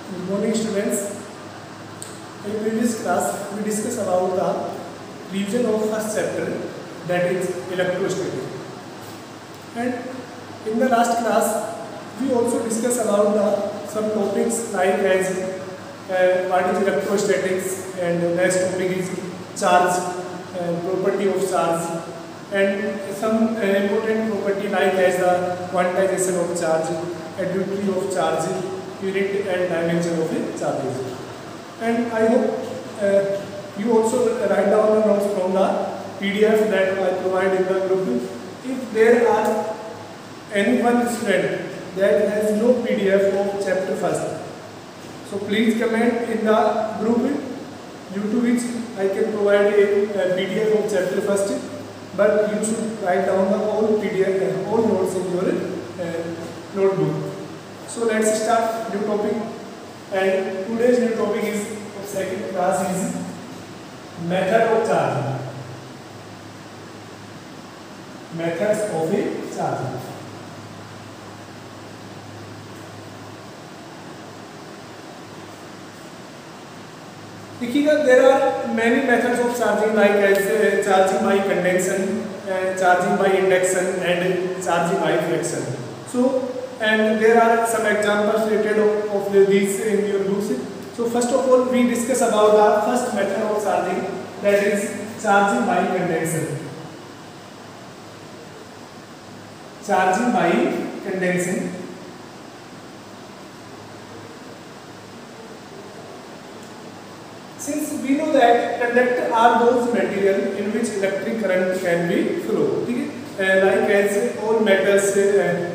Good morning, students. In previous class, we discussed about the revision of first chapter, that is electrostatics. And in the last class, we also discussed about some topics like as what is electrostatics, and the next topic is charge, property of charge, and some important property like as the quantization of charge, adductory of charge, unit and dimension of the charges. And I hope you also write down the notes from the PDF that I provide in the group. If there are any one student that has no PDF of chapter first, so please comment in the group, due to which I can provide a PDF of chapter first, but you should write down the whole PDF, all notes in your notebook. So let's start new topic, and today's new topic is of second class is method of charging. Methods of a charging. देखिएगा, there are many methods of charging like as charging by condension, charging by induction, and charging by friction. So, and there are some examples related of these in your books. So first of all, we discuss about the first method of charging, that is charging by condension. Charging by condension. Since we know that conductor are those material in which electric current can be flow, like as all metals,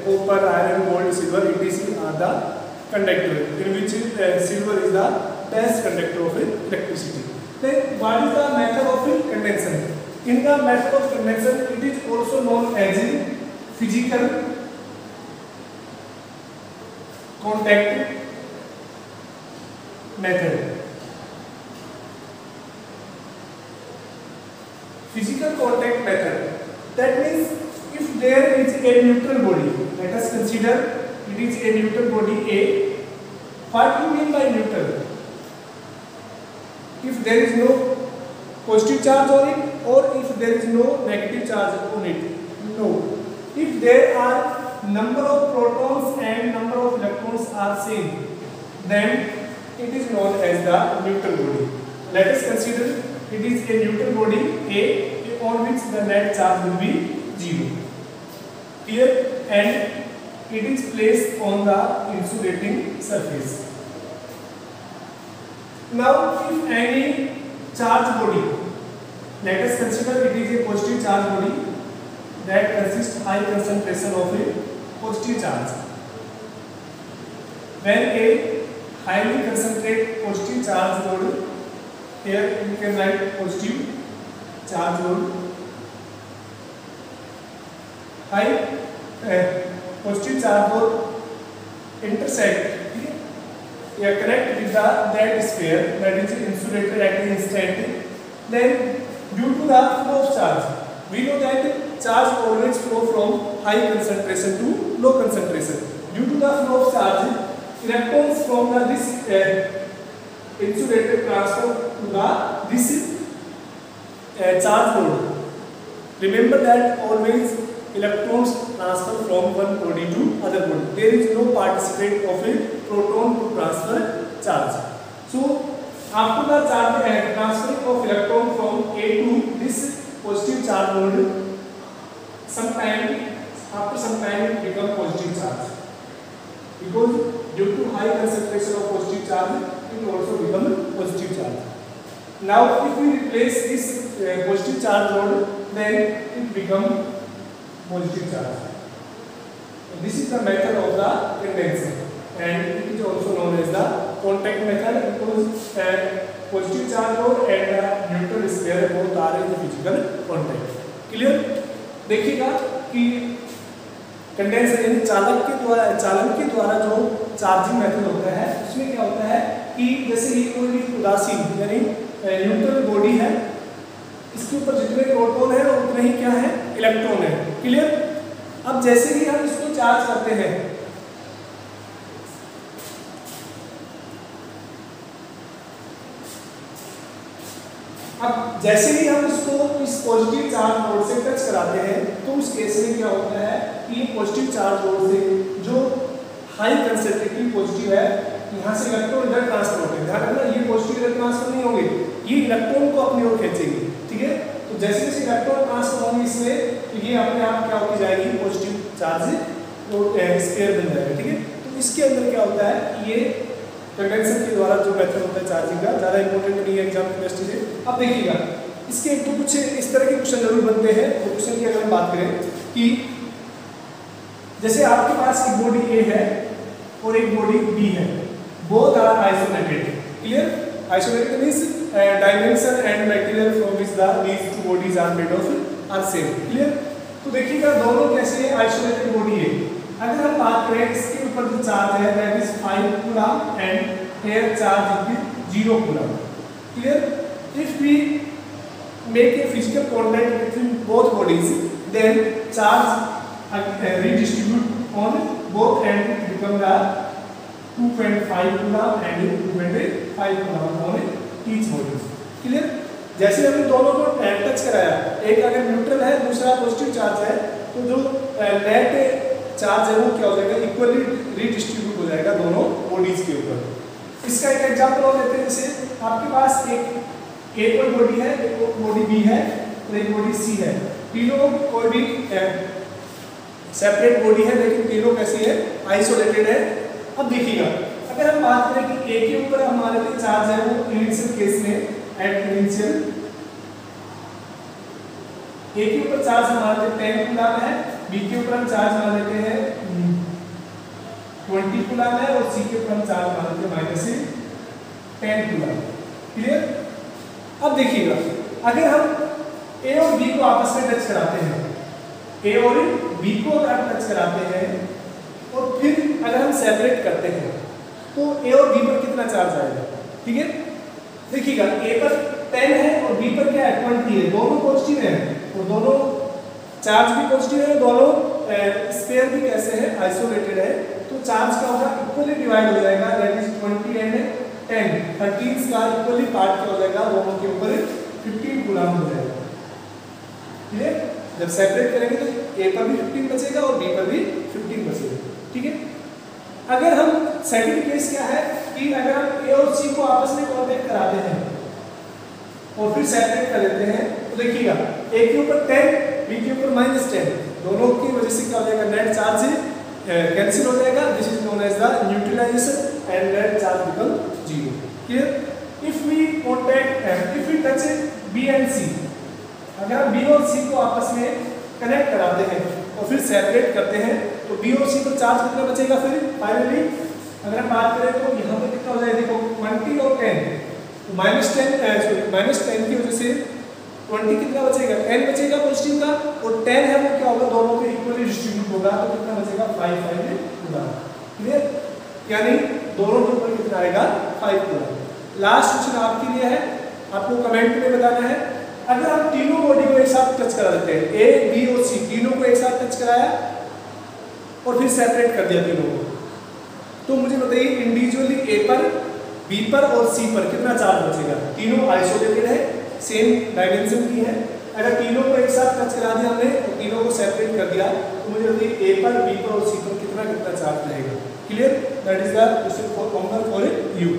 copper, iron, gold, silver, etc. are the conductor, in which silver is the best conductor of electricity. Then what is the method of condension? In the method of condension, it is also known as physical contact method. Physical contact method. That means if there is a neutral body, let us consider it is a neutral body A. What do you mean by neutral? If there is no positive charge on it, or if there is no negative charge on it. No. If there are number of protons and number of electrons are same, then it is known as the neutral body. Let us consider it is a neutral body A on which the net charge will be 0. Here, and it is placed on the insulating surface. Now, if any charge body, let us consider it is a positive charge body that consists high concentration of a positive charge. When a highly concentrated positive charge load, here you can write positive charge load, high positive charge load intersect, connect with the that sphere that is insulated at the instant. Then due to the flow of charge, we know that charge always flow from high concentration to low concentration. Due to the flow of charge, electrons from this insulated transfer to this charge load. Remember that always electrons transfer from one body to other body. There is no participate of a proton to transfer charge. So after the charge transferring of electron from A to this positive charge load, after some time it becomes positive charge, because due to high concentration of positive charge, it also becomes positive charge. Now, if we replace this positive charge load, then it becomes positive charge. So this is the method of the condenser, and it is also known as the contact method, because positive charge load and neutral sphere both are in the physical contact. Clear? देखिएगा कि condenser यानी चालन के द्वारा जो charging method होता है, उसमें क्या होता है कि जैसे ये कोई भी उदासीन यानी न्यूट्रल बॉडी है, इसके ऊपर जितने प्रोटॉन है उतने ही क्या है इलेक्ट्रॉन है. क्लियर? अब जैसे ही हम इसको चार्ज करते हैं, अब जैसे ही हम इसको इस पॉजिटिव चार्ज नोड से टच कराते हैं तो उस केस में क्या होता है कि ये पॉजिटिव चार्ज नोड से जो हाई कंसंट्रेटिव पॉजिटिव है यहाँ से इलेक्ट्रॉन इधर ट्रांसफर होते हैं। ध्यान रखना ये पॉजिटिव इधर ट्रांसफर नहीं होंगे, ये इलेक्ट्रॉन को अपनी ओर खींचेंगे। ठीक है, तो जैसे जैसे इलेक्ट्रॉन ट्रांसफर होंगे इसमें तो ये अपने आप क्या होती जाएगी पॉजिटिव चार्ज स्फीयर बन जाएगा। ठीक है, तो इसके अंदर क्या होता है कि ये कंडेंसर के द्वारा जो मेथड होता है चार्जिंग का, ज़्यादा इंपॉर्टेंट नहीं है एग्जाम की दृष्टि से। अब देखिएगा इसके एक तो कुछ इस तरह के क्वेश्चन जरूर बनते हैं। तो क्वेश्चन की अगर हम बात करें कि जैसे आपके पास एक बॉडी ए है और एक बॉडी बी है, both are isolated. Clear, isolated means dimension and material from which these two bodies are made of are same। Clear, तो देखिएगा दोनों कैसे आइसोलेटेड बॉडी है। अगर हम बात करें इसके ऊपर जो चार्ज है that is 5 coulomb and air charge is 0 coulomb. Clear, if we make a physical contact between both bodies then charge redistribute on both ends become the 2.5 coulomb and 2.5 coulomb on each body। Clear, जैसे हमने दोनों को touch कराया, एक अगर neutral है दूसरा positive charge है तो जो नेट चार्ज है वो क्या हो जाएगा इक्वली रीडिस्ट्रीब्यूट हो जाएगा दोनों बॉडीज के ऊपर। इसका एक एग्जांपल और लेते हैं। जैसे आपके पास एक कोई बॉडी है, एक बॉडी बी है और एक बॉडी सी है। तीनों कोई भी सेपरेट बॉडी है लेकिन तीनों कैसी है आइसोलेटेड है। अब देखिएगा अगर हम बात करें कि ए के ऊपर हमारे लिए चार्ज है वो इनिशियल केस में एट इनिशियल ए के ऊपर चार्ज हमारे लिए 10 कूलम है, बी के ऊपर हम चार्ज मान लेते हैं 20 कूलम है और सी के ऊपर हम चार्ज मान लेते हैं -10 कूलम। क्लियर, अब देखिएगा अगर हम ए और बी को आपस में टच कराते हैं, ए और बी को अगर टच कराते हैं और फिर अगर हम सेपरेट करते हैं तो ए और बी पर कितना चार्ज आएगा। ठीक है, देखिएगा ए पर 10 है और बी पर क्या है 20 है, दोनों पॉजिटिव हैं और दोनों चार्ज भी पॉजिटिव है, दोनों स्फीयर भी कैसे है आइसोलेटेड है। तो चार्ज का होगा इक्वली डिवाइड हो जाएगा दैट इज 20 एंड 10 13 का इक्वली पार्ट क्या हो जाएगा दोनों के ऊपर 15 कूलम हो जाएगा। क्लियर, जब सेपरेट करेंगे तो ए पर भी 15 बचेगा और बी पर भी 15 बचेगा। ठीक है, अगर हम सेकंड केस क्या है कि अगर हम ए और सी को आपस में कांटेक्ट कराते हैं और फिर सेपरेट कर लेते हैं तो देखिएगा ए के ऊपर 10 बी के ऊपर -10 दोनों की वजह से क्या हो जाएगा नेट चार्ज कैंसिल हो जाएगा। This is known as the neutralisation and net charge become 0। Clear, if we touch B and C, अगर हम बी और सी को आपस में कनेक्ट कराते हैं और फिर सेपरेट करते हैं तो बी और सी पर चार्ज कितना बचेगा। फिर फाइनली अगर हम बात करें तो यहाँ पे कितना हो जाएगा देखो 20 और 10 तो -10 की वजह से 20 कितना बचेगा 10 बचेगा पॉजिटिव का और 10 है वो क्या होगा दोनों पे इक्वली डिस्ट्रीब्यूट होगा तो कितना बचेगा 5 होगा। क्लियर, यानी दोनों के ऊपर कितना आएगा 5 होगा। लास्ट क्वेश्चन आपके लिए है, आपको कमेंट में बताना है अगर हम तीनों बॉडी को एक साथ टच करा देते हैं ए बी और सी तीनों को एक साथ टच कराया और फिर सेपरेट कर दिया तीनों को तो मुझे बताइए इंडिविजुअली ए पर बी पर और सी पर कितना चार्ज बचेगा। तीनों आइसोलेटेड है, सेम डायमेंशन की है, अगर तीनों को एक साथ टच करा दिया हमने और तीनों को सेपरेट कर दिया तो मुझे बताइए ए पर बी पर और सी पर कितना चार्ज रहेगा। Clear, that is the question for common for you.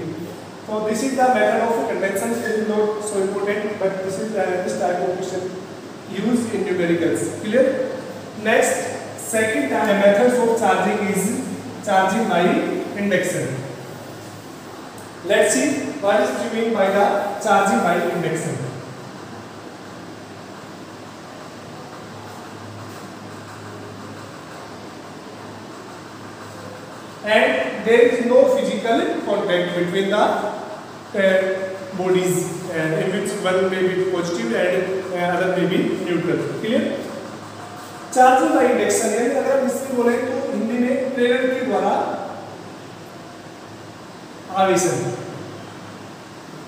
So this is the method of convection. It is not so important, but this is this type of question used in numericals. Clear? Next, second method of charging is charging by induction. Let's see what is meant by the charging by induction. And there is no physical contact between the bodies in which one may be positive and other may be neutral। Clear? Charging by induction यानी अगर हम इसमें बोले तो हिंदी में प्रेरण के द्वारा आवेशन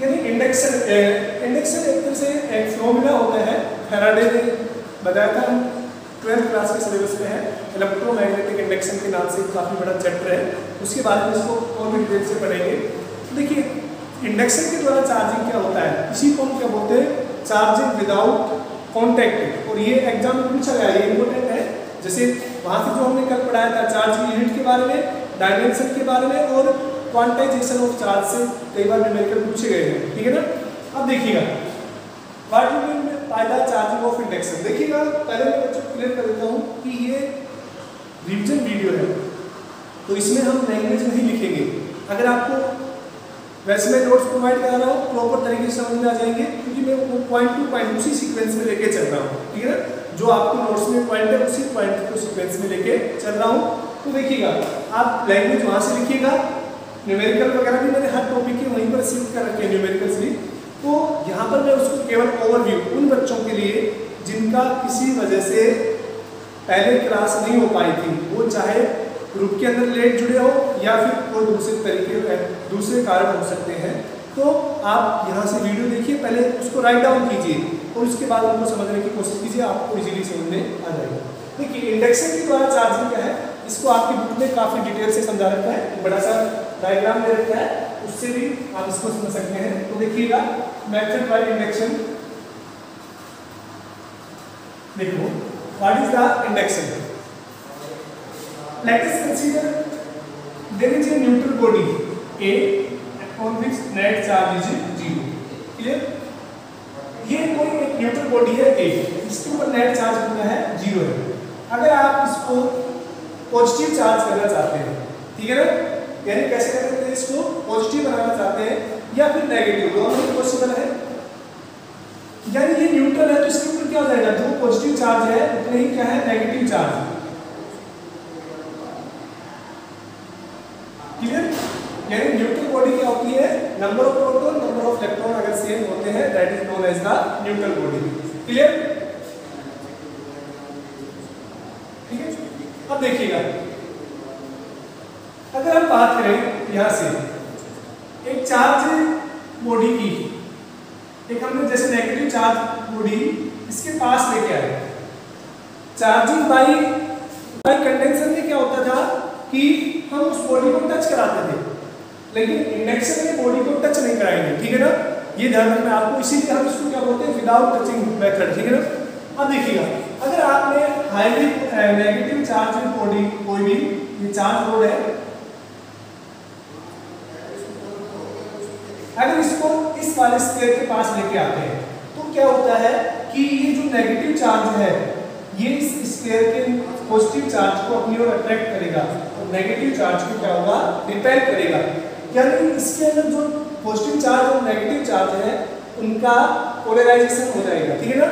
यानी इंडक्शन एक तरह से एक फिनोमेना होता है। फैराडे ने बताया था, 12th क्लास के सिलेबस में है, इलेक्ट्रोमैग्नेटिक इंडक्शन के नाम से काफ़ी बड़ा चैप्टर है, उसके बारे में इसको और भी डिटेल से पढ़ेंगे। देखिए इंडक्शन के द्वारा चार्जिंग क्या होता है, इसी को हम क्या बोलते हैं चार्जिंग विदाउट कॉन्टैक्ट, और ये एग्जाम में पूछा गया, ये इंपॉर्टेंट है। जैसे वहाँ से जो हमने कल पढ़ाया था चार्ज की यूनिट के बारे में, डायमेंशन के बारे में और क्वांटाइजेशन ऑफ चार्ज से कई बार न्यूमेरिकल पूछे गए हैं, ठीक है ना। अब देखिएगा what you mean by the charging of induction. देखिएगा पहले मैं बच्चों को क्लियर कर देता हूँ कि ये रिवीजन वीडियो है, तो इसमें हम लैंग्वेज नहीं लिखेंगे। अगर आपको वैसे मैं नोट्स प्रोवाइड करा रहा हूँ प्रॉपर तरीके से समझ में आ जाएंगे, क्योंकि मैं वो पॉइंट टू पॉइंट उसी सीक्वेंस में लेके चल रहा हूँ, ठीक है ना। जो आपको नोट्स में पॉइंट है उसी पॉइंट को सीक्वेंस में लेके चल रहा हूँ। तो देखिएगा आप लैंग्वेज वहाँ से लिखिएगा, न्यूमेरिकल वगैरह भी मैंने हर टॉपिक के वहीं पर शिफ्ट कर रखे हैं न्यूमेरिकल्स भी। तो यहाँ पर मैं उसको केवल ओवरव्यू उन बच्चों के लिए जिनका किसी वजह से पहले क्लास नहीं हो पाई थी, वो चाहे ग्रुप के अंदर लेट जुड़े हो या फिर कोई दूसरे कारण हो सकते हैं, तो आप यहाँ से वीडियो देखिए, पहले उसको राइट डाउन कीजिए और उसके बाद उनको समझने की कोशिश कीजिए, आपको इजीली समझ में आ जाएगा। देखिए इंडक्शन के द्वारा चार्जिंग क्या है, इसको आपकी बुक में काफ़ी डिटेल से समझा रखा है, बड़ा सा डायग्राम दे रखा है, उससे भी आप इसको समझ सकते हैं। तो देखिएगा मेथड बाय इंडक्शन, देखो what is the induction. Let us consider there is a neutral body A on which net charge is 0, clear. ये कोई एक न्यूट्रल बॉडी है ए, इसके ऊपर नेट चार्ज कितना है 0 है। अगर आप इसको पॉजिटिव चार्ज करना चाहते हैं, ठीक है ना, यानी कैसे करते हैं, इसको पॉजिटिव बनाना चाहते हैं या फिर नेगेटिव, दोनों ही पॉसिबल है। यानी ये न्यूट्रल है तो इसके ऊपर क्या हो जाएगा, जो पॉजिटिव चार्ज है उतने ही क्या है नेगेटिव चार्ज, क्लियर। यानी न्यूट्रल बॉडी क्या होती है, number of proton number of electron अगर सेम होते हैं that is known as the neutral body, clear, ठीक है। अब देखिएगा अगर हम बात करें यहां से एक चार्ज बॉडी की, एक हमने जैसे नेगेटिव चार्ज बॉडी इसके पास लेके आए, चार्जिंग बाय कंडेंसर में क्या होता था कि हम उस बॉडी को टच कराते थे, लेकिन इंडक्शन में बॉडी को टच नहीं कराएंगे, ठीक है ना, ये ध्यान रखना आपको, इसीलिए हम इसको क्या बोलते हैं विदाउट टचिंग मेथड, ठीक है ना। अब देखिएगा अगर आपने हाईली नेगेटिव चार्ज बॉडी कोई भी ये चार्ज बोर्ड है, अगर इसको इस वाले स्क्वायर के पास लेके आते हैं तो क्या होता है कि ये जो नेगेटिव चार्ज है ये इस स्क्वायर के पॉजिटिव चार्ज को अपनी ओर अट्रैक्ट करेगा और नेगेटिव चार्ज को क्या होगा रिपेल करेगा। यानी इसके अंदर जो पॉजिटिव चार्ज और नेगेटिव चार्ज है उनका पोलराइजेशन हो जाएगा, ठीक है ना।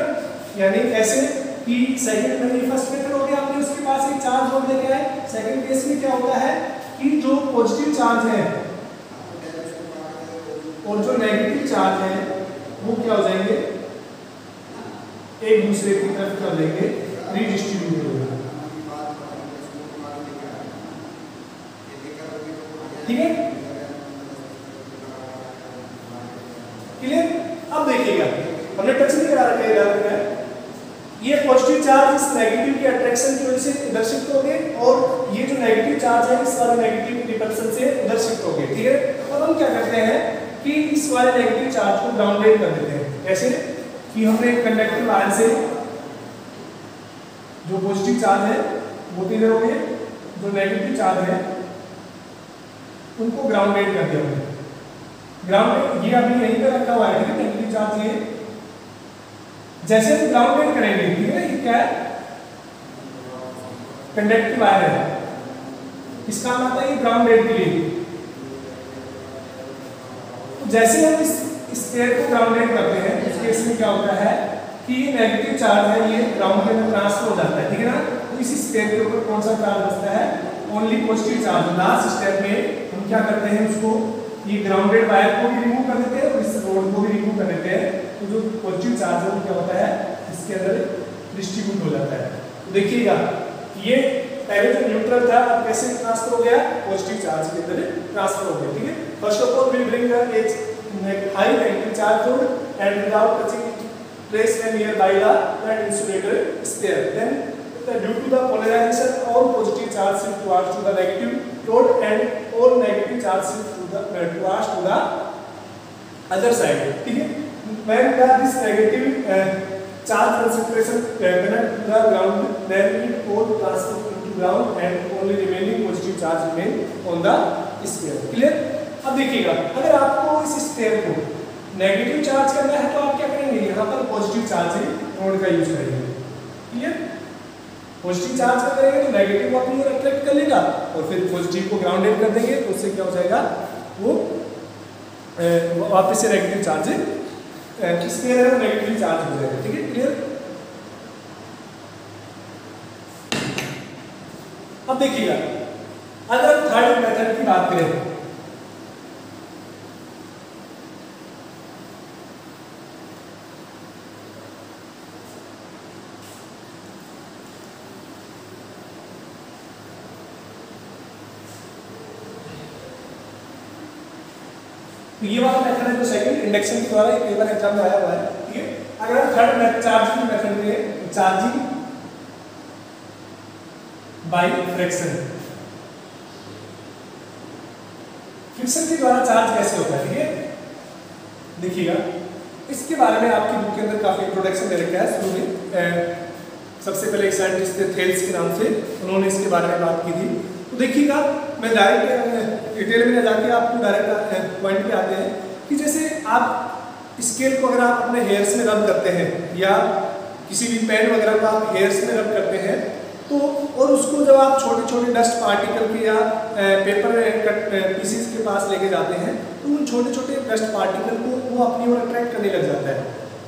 यानी ऐसे कि सेकंड में फर्स्ट मेथड हो गया, आपने उसके पास एक चार्ज जोड़ लेके आए, सेकंड केस में क्या होता है कि जो पॉजिटिव चार्ज है और जो नेगेटिव चार्ज है वो क्या हो जाएंगे एक दूसरे की तरफ कर लेंगे, रीडिस्ट्रीब्यूट हो जाएगा, ठीक है, क्लियर। अब देखिएगा हमने टच नहीं करा रखा है, ये पॉजिटिव चार्ज इस नेगेटिव के अट्रैक्शन की वजह से इधर शिफ्ट हो गए और ये जो नेगेटिव चार्ज है इस वाले नेगेटिव रिपल्शन से उधर शिफ्ट हो गए, ठीक है। अब हम क्या करते हैं कि इस वाले नेगेटिव चार्ज को ग्राउंडेड कर देते हैं, ऐसे कि हमने कंडक्टर वायर से जो पॉजिटिव चार्ज है वो किधर हो गए, जो नेगेटिव चार्ज है उनको ग्राउंडेड कर दिया हमने। ग्राउंड ये अभी यहीं पे रखा हुआ है, नेगेटिव चार्ज ये जैसे हम ग्राउंडेड करेंगे, ठीक है, ये क्या है कंडक्टिव वायर है, इसका मतलब आता है ग्राउंडेड के लिए। तो जैसे हम इस स्फीयर को ग्राउंडेड करते हैं उस केस में क्या होता है कि ये नेगेटिव चार्ज है ये ग्राउंड में ट्रांसफर हो जाता है, ठीक है ना। तो इस स्फीयर के ऊपर कौन सा चार्ज बचता है, only positive charge. Last step में हम क्या करते हैं उसको ये ग्राउंडेड वायर को भी रिमूव कर देते हैं और इस रोड को भी रिमूव कर देते हैं, तो जो पॉजिटिव चार्ज है वो क्या होता है इसके अंदर डिस्ट्रीब्यूट हो जाता है। तो देखिएगा ये पहले जो न्यूट्रल था अब कैसे ट्रांसफर हो गया, पॉजिटिव चार्ज के अंदर ट्रांसफर हो गया, ठीक है। First of all we bring the high negative charge load and without touching place when nearby the insulator sphere, then due to the polarization all positive charge shift towards to the negative load and all negative charge shift to the towards to the other side, ठीक है। when this negative charge concentration connect to the ground, then it all transfer into ground and only remaining positive charge remain on the sphere. Clear? अब देखिएगा, अगर आपको इस sphere को negative charge करना है तो आप क्या करेंगे, यहाँ पर पॉजिटिव चार्जिंग नोड का यूज करेंगे. क्लियर? पॉजिटिव चार्ज का करेंगे तो नेगेटिव को अपनी ओर अट्रैक्ट कर लेगा और फिर पॉजिटिव को ग्राउंडेड कर देंगे तो उससे क्या हो जाएगा, वो वापस से नेगेटिव चार्ज स्फीयर है नेगेटिव चार्ज हो जाएगा. ठीक है? क्लियर? अब देखिएगा, अगर थर्ड मेथड की बात करें, ये वाला मेथड है जो सेकंड इंडक्शन के द्वारा कई बार एग्जाम में आया हुआ है. ठीक है? अगर हम थर्ड चार्जिंग मेथड में चार्जिंग बाय फ्रिक्शन, फ्रिक्शन के द्वारा चार्ज कैसे होता है. ठीक है? देखिएगा, इसके बारे में आपकी बुक के अंदर काफी इंट्रोडक्शन दे रखा है. शुरू में सबसे पहले एक साइंटिस्ट थे थेल्स के नाम से, उन्होंने इसके बारे में बात की थी. तो देखिएगा, मैं डायरेक्ट डिटेल में न जाके आपको डायरेक्ट पॉइंट पे आते हैं कि जैसे आप स्केल को अगर आप अपने हेयर्स में रब करते हैं या किसी भी पेन वगैरह को आप हेयर्स में रब करते हैं तो, और उसको जब आप छोटे छोटे डस्ट पार्टिकल के या पेपर कट पीसीस के पास लेके जाते हैं तो उन छोटे छोटे डस्ट पार्टिकल को वो अपनी ओर अट्रैक्ट करने लग जाता है.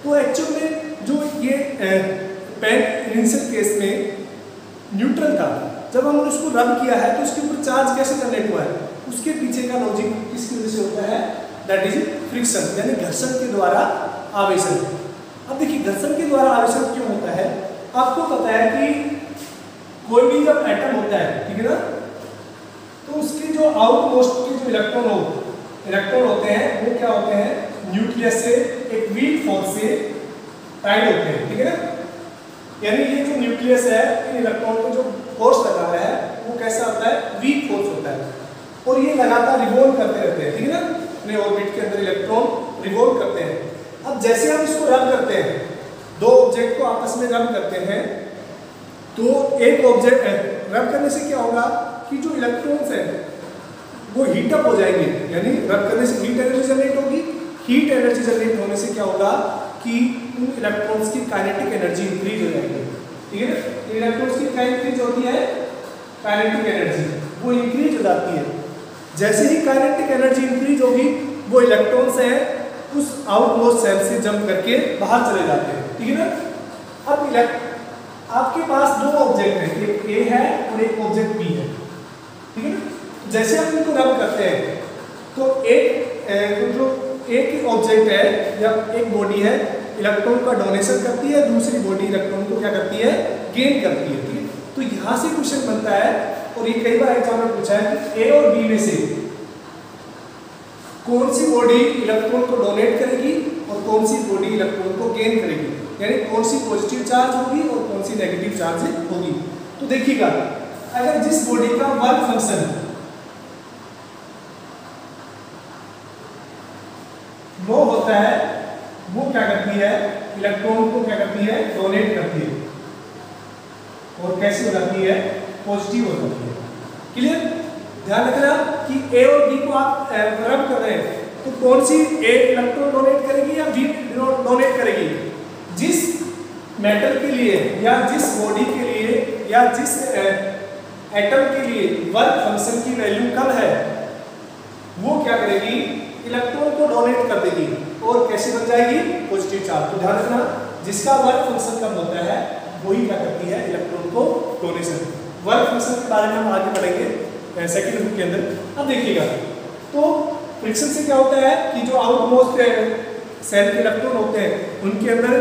तो एक्चुअल में जो ये पेन इनिशियल केस में न्यूट्रल था, जब हमने उसको रब किया है तो उसके ऊपर चार्ज कैसे जनरेट हुआ है, उसके पीछे का लॉजिक किसकी वजह से होता है, दैट इज फ्रिक्शन, यानी घर्षण के द्वारा आवेशन. अब देखिए, घर्षण के द्वारा आवेशन क्यों होता है. आपको पता है कि कोई भी जब एटम होता है, ठीक है ना, तो उसके जो आउट मोस्ट के जो इलेक्ट्रॉन होते हैं वो क्या होते हैं, न्यूक्लियस से एक वीक फोर्स से टाइड होते हैं. ठीक है ना, यानी ये जो न्यूक्लियस है, इन इलेक्ट्रॉन को जो फोर्स लगा रहा है वो कैसा होता है, वीक फोर्स होता है और ये लगातार रिवॉल्व करते रहते हैं. ठीक है ना, अपने ऑर्बिट के अंदर इलेक्ट्रॉन रिवॉल्व करते हैं. अब जैसे हम इसको रब करते हैं, दो ऑब्जेक्ट को आपस में रब करते हैं तो एक ऑब्जेक्ट रब करने से क्या होगा कि जो इलेक्ट्रॉन्स हैं वो हीट अप हो जाएंगे, यानी रब करने से हीट एनर्जी जनरेट होगी. हीट एनर्जी जनरेट होने से क्या होगा कि उन इलेक्ट्रॉन्स की काइनेटिक एनर्जी इंक्रीज हो जाएगी. ठीक है ना, इलेक्ट्रॉन्स की क्या इंक्रीज होती है, काइनेटिक एनर्जी, वो इंक्रीज हो जाती है. जैसे ही काइनेटिक एनर्जी इंक्रीज होगी वो इलेक्ट्रॉन्स हैं उस आउटमोस्ट सेल से जंप करके बाहर चले जाते हैं. ठीक है ना, अब आपके पास दो ऑब्जेक्ट हैं, एक ए है और एक ऑब्जेक्ट बी है. ठीक है ना, जैसे हम इनको रब करते हैं तो एक ऑब्जेक्ट है या एक बॉडी है, इलेक्ट्रॉन का डोनेशन करती है, दूसरी बॉडी इलेक्ट्रॉन को क्या करती है, गेन करती है. ठीक है, तो यहाँ से क्वेश्चन बनता है और ये कई बार एग्जाम में पूछा है कि ए और बी में से कौन सी बॉडी इलेक्ट्रॉन को डोनेट करेगी और कौन सी बॉडी इलेक्ट्रॉन को गेन करेगी, यानी कौन सी पॉजिटिव चार्ज होगी और कौन सी नेगेटिव चार्ज होगी. तो देखिएगा, अगर जिस बॉडी का वर्क फंक्शन लो होता है वो क्या करती है, इलेक्ट्रॉन को क्या करती है, डोनेट करती है और कैसी हो जाती है, पॉजिटिव हो जाती है. क्लियर? ध्यान रखना कि ए और बी को आप रब कर रहे हैं तो कौन सी ए इलेक्ट्रॉन डोनेट करेगी या बी डोनेट करेगी. जिस मेटल के लिए या जिस बॉडी के लिए या जिस एटम के लिए वर्क फंक्शन की वैल्यू कम है वो क्या करेगी, इलेक्ट्रॉन को डोनेट कर देगी और कैसे बन जाएगी, पॉजिटिव चार्ज. तो ध्यान रखना, जिसका वर्क फंक्शन कम होता है वही क्या करती है, इलेक्ट्रॉन को डोनेशन. वर्क फंक्शन के बारे में हम आगे पढ़ेंगे सेकंड बुक के अंदर. अब देखिएगा, तो फ्रिक्शन से क्या होता है कि जो आउटमोस्ट सेल के इलेक्ट्रॉन होते हैं उनके अंदर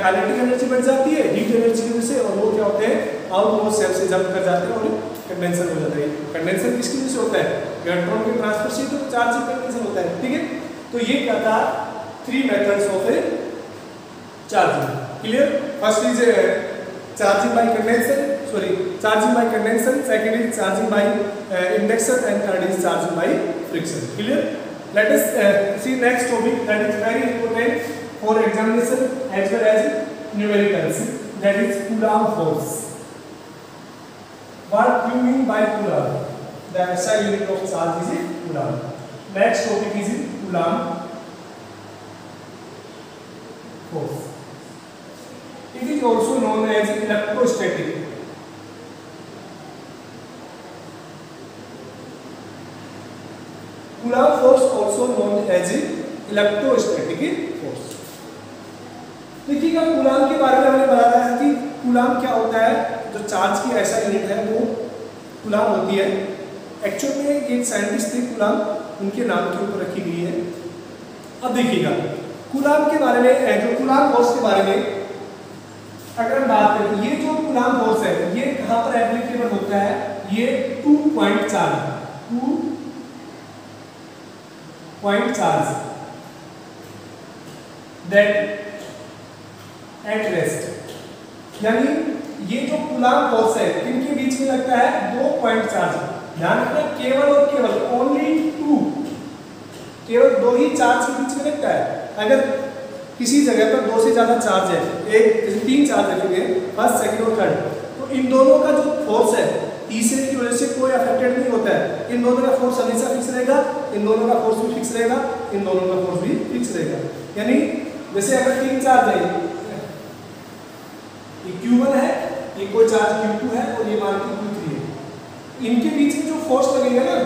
काइनेटिक एनर्जी बढ़ जाती है हीट एनर्जी की वजह से और वो क्या होते हैं, आउटमोस्ट सेल से जंप कर जाते हैं और कंडेंसर हो जाता है. कंडेंसर किसकी वजह से होता है, इलेक्ट्रॉन के ट्रांसफर से तो चार्ज से कंडेंसर होता है. ठीक है, तो ये क्या था, 3 methods of A charging. Clear? First is charging by condenser, charging by condenser, second is charging by induction and third is charging by friction. Clear? Let us see next topic that is very important for examination as well as numericals, that is Coulomb force. What you mean by Coulomb? The SI unit of charge is Coulomb. Next topic is Coulomb force. It is also known as electrostatic. Coulomb force also known as electrostatic force. देखिएगा coulomb के बारे में हमने बताया है कि coulomb क्या होता है. जो चार्ज की ऐसा यूनिट है वो कूलाम होती है. एक्चुअल में एक साइंटिस्ट थे कूलाम, उनके नाम के ऊपर रखी गई है. अब देखिएगा कूलाम के बारे में, जो कूलाम फोर्स के बारे में अगर हम बात करें, ये जो कूलाम फोर्स है ये कहाँ पर एप्लीकेबल होता है. ये 2 point charge that at rest, यानी ये जो कूलाम फोर्स है इनके बीच में लगता है 2 पॉइंट चार्ज. ध्यान रखना केवल और केवल ओनली 2, केवल 2 ही चार्ज के बीच में लगता है. अगर किसी जगह पर 2 से ज्यादा चार्ज है, एक जैसे 3 चार्ज रखे गए फर्स्ट सेकंड और थर्ड, तो इन दोनों का जो फोर्स है तीसरे की वजह से कोई अफेक्टेड नहीं होता है. इन दोनों का फोर्स हमेशा फिक्स रहेगा, इन दोनों का फोर्स भी फिक्स रहेगा, इन दोनों का फोर्स भी फिक्स रहेगा. यानी जैसे अगर 3 चार्ज है, ये Q1 है, ये कोई चार्ज Q2 है और ये मान के Q3 है, इनके बीच में जो फोर्स लगेगा ना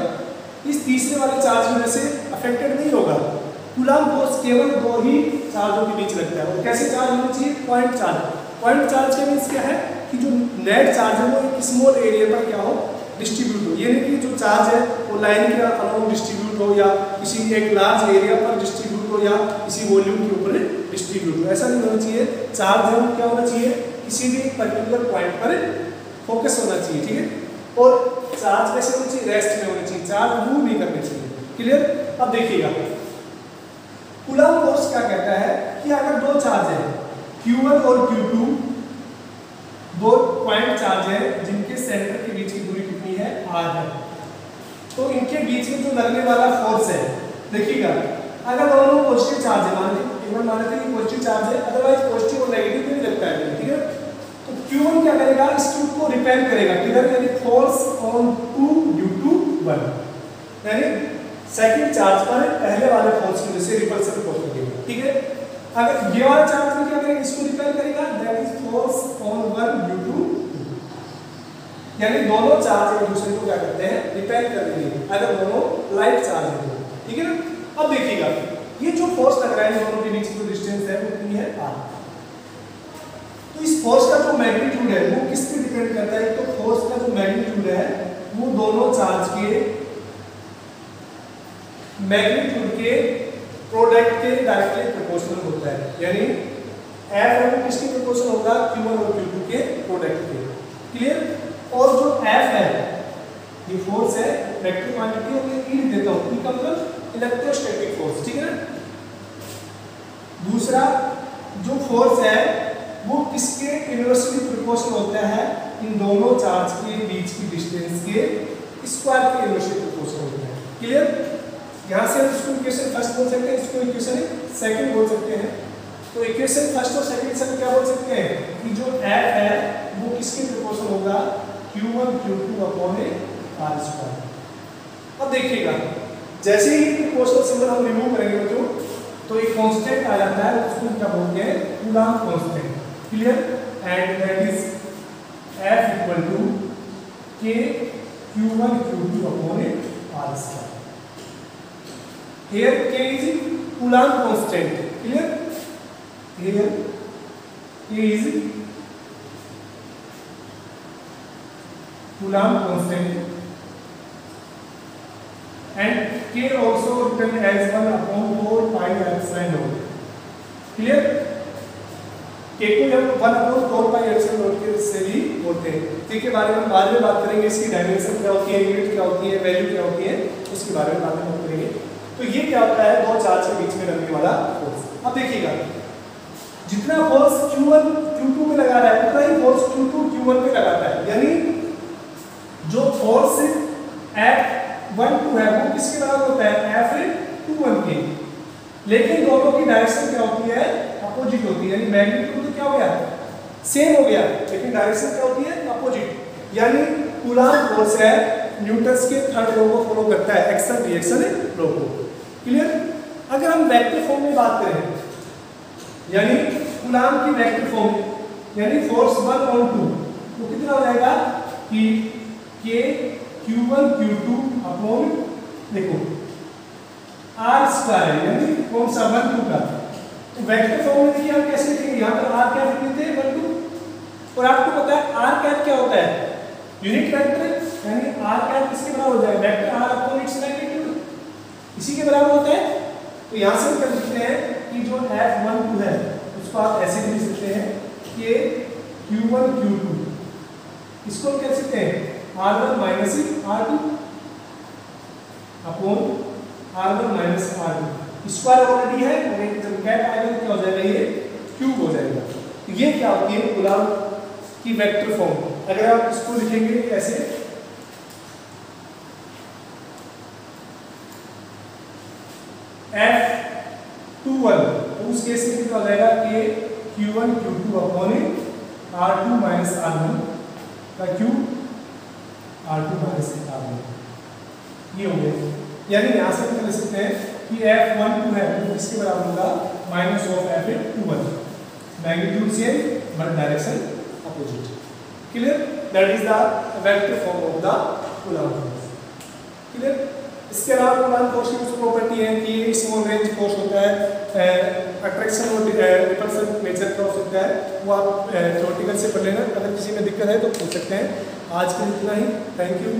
इस तीसरे वाले चार्ज की वजह से अफेक्टेड नहीं होगा. कूलाम फोर्स केवल 2 ही चार्जों के बीच लगता है. और कैसे चार्ज होना चाहिए? Point charge. पॉइंट चार्ज का मीन्स क्या है कि जो नेट चार्ज है वो एक स्मॉल एरिया पर क्या हो, डिस्ट्रीब्यूट हो. ये नहीं कि जो चार्ज है वो लाइन के अलोंग डिस्ट्रीब्यूट हो या किसी एक लार्ज एरिया पर डिस्ट्रीब्यूट हो या किसी वॉल्यूम के ऊपर डिस्ट्रीब्यूट हो. ऐसा नहीं होना चाहिए. चार्ज है वो क्या होना चाहिए, किसी भी पर्टिकुलर पॉइंट पर फोकस होना चाहिए. ठीक है. और चार्ज कैसे होना चाहिए? रेस्ट में होना चाहिए. चार्ज मूव नहीं करना चाहिए. क्लियर. अब देखिएगा कूलाम फोर्स क्या कहता है कि अगर 2 चार्ज है Q1 और Q2, 2 पॉइंट चार्ज है जिनके सेंटर के बीच की दूरी कितनी है? r है. तो इनके बीच में जो लगने वाला फोर्स है, देखिएगा अगर दोनों पॉजिटिव चार्ज है, मान लेते हैं पॉजिटिव चार्ज है, अदरवाइज पॉजिटिव और नेगेटिव भी नहीं लगता है. ठीक है. तो Q1 क्या करेगा, इस ट्यूब को रिपेल करेगा. किधर? यानी फोर्स ऑन 2 ड्यू टू 1, यानी सेकंड चार्ज पर पहले वाले फोर्स की वजह से रिपल्सिव फोर्स लगेगा. ठीक है. अगर ये वाला चार्ज में क्या करेगा, इसको रिपेल करेगा, that is force on 1 due to 2, यानी दोनों चार्ज एक दूसरे को क्या करते हैं, रिपेल कर देंगे अगर दोनों लाइट चार्ज है. ठीक है ना. अब देखिएगा ये जो फोर्स लग रहा है दोनों के बीच की जो डिस्टेंस है वो कितनी है? r. तो इस फोर्स का जो मैग्नीट्यूड है वो किस पे डिपेंड करता है? तो फोर्स का जो मैग्नीट्यूड है वो दोनों चार्ज के मैग्नीट्यूड के प्रोडक्ट के डायरेक्टली प्रोपोर्शनल होता है. यानी F है वो किसके प्रोपोर्शनल होगा? Q1 और Q2 के प्रोडक्ट के. क्लियर. और जो F है ये फोर्स है वेक्टर क्वांटिटी, और ये E देता हूं, E का मतलब इलेक्ट्रोस्टैटिक फोर्स. ठीक है ना. दूसरा जो फोर्स है वो किसके इनवर्सली प्रोपोर्शनल होता है? इन दोनों चार्ज के बीच की डिस्टेंस के स्क्वायर के इनवर्सली प्रोपोर्शनल होता है. क्लियर. यहाँ से हम इसको इक्वेशन फर्स्ट बोल सकते हैं, इसको इक्वेशन सेकंड बोल सकते हैं. तो इक्वेशन फर्स्ट और सेकंड से क्या बोल सकते हैं कि जो F है वो किसके प्रोपोर्शनल होगा? Q1 Q2 upon r². अब देखिएगा जैसे ही प्रोपोर्शनल सिंबल हम रिमूव करेंगे बच्चों तो एक कांस्टेंट आ जाता है, उसको क्या बोलते हैं? Coulomb constant. Clear. And that is F equal to K Q1 Q2 upon r². Here K is Coulomb constant. Clear? Here K is Coulomb constant, and K also written as 1 upon 4 pi epsilon naught. Clear? K को हम 1 upon 4 pi epsilon naught के से भी बोलते हैं. K के बारे में बाद में बात करेंगे, इसकी डायमेंशन क्या होती है, यूनिट क्या होती है, वैल्यू क्या होती है, उसके बारे में बाद में बात करेंगे. तो ये क्या होता है? 2 चार्ज के बीच में लगने वाला फोर्स. अब देखिएगा जितना फोर्स Q1 Q2 में लगा रहा है उतना ही फोर्स Q2 Q1 में लगाता है. यानी जो फोर्स F12 है वो किसके बराबर होता है? F21 के. लेकिन दोनों की डायरेक्शन क्या होती है, अपोजिट होती है। यानी मैग्नीट्यूड तो क्या हो गया, सेम हो गया, लेकिन डायरेक्शन क्या होती है, अपोजिट। यानी कूलॉम फोर्स है न्यूटन्स के थर्ड लॉ को फॉलो करता है, एक्शन रिएक्शन लॉ को। क्लियर। अगर हम वेक्टर फॉर्म में बात करें, यानी कूलॉम की वेक्टर फॉर्म, यानी फोर्स 1 और 2, तो कितना हो जाएगा कि k q1 q2 अपॉन देखो r स्क्वायर, यानी कौन सा 1 2 का। तो वेक्टर फॉर्म में देखिए हम कैसे लिखेंगे, यहाँ पर r कैप लिखते हैं 1 2, और आपको पता है r कैप क्या होता है, यूनिट वेक्टर, यानी r कैप किसके बराबर हो जाएगा, vector r upon its magnitude, इसी के बराबर होता है। तो यहाँ से हम कर सकते हैं कि जो F12 है उसको आप ऐसे भी लिख सकते हैं कि Q1 Q2, इसको हम कह सकते हैं R1 minus R2 upon R1 minus R2, square already है, और जब कैप आएगा तो क्या हो जाएगा, ये क्यूब हो जाएगा। तो ये क्या होती है कूलॉम की वेक्टर फॉर्म। अगर आप इसको लिखेंगे ऐसे, F21, तो उस केस में कितना हो जाएगा कि Q1 Q2 upon R2 minus R1 का क्यूब, R2 माइनस R1, ये हो गया। यानी यहाँ से हम कह सकते हैं कि F12 है तो किसके बराबर होगा, minus of F21, magnitude same but direction opposite. Clear. That is the vector form of the Coulomb force. Clear. इसके अलावा कूलॉम फोर्स की कुछ प्रॉपर्टी है कि ये स्मॉल रेंज फोर्स होता है, अट्रैक्शन और रिपल्सन नेचर का हो सकता है, वो आप थ्योरेटिकल से पढ़ लेना। अगर किसी में दिक्कत है तो पूछ सकते हैं। आज के लिए इतना ही, थैंक यू।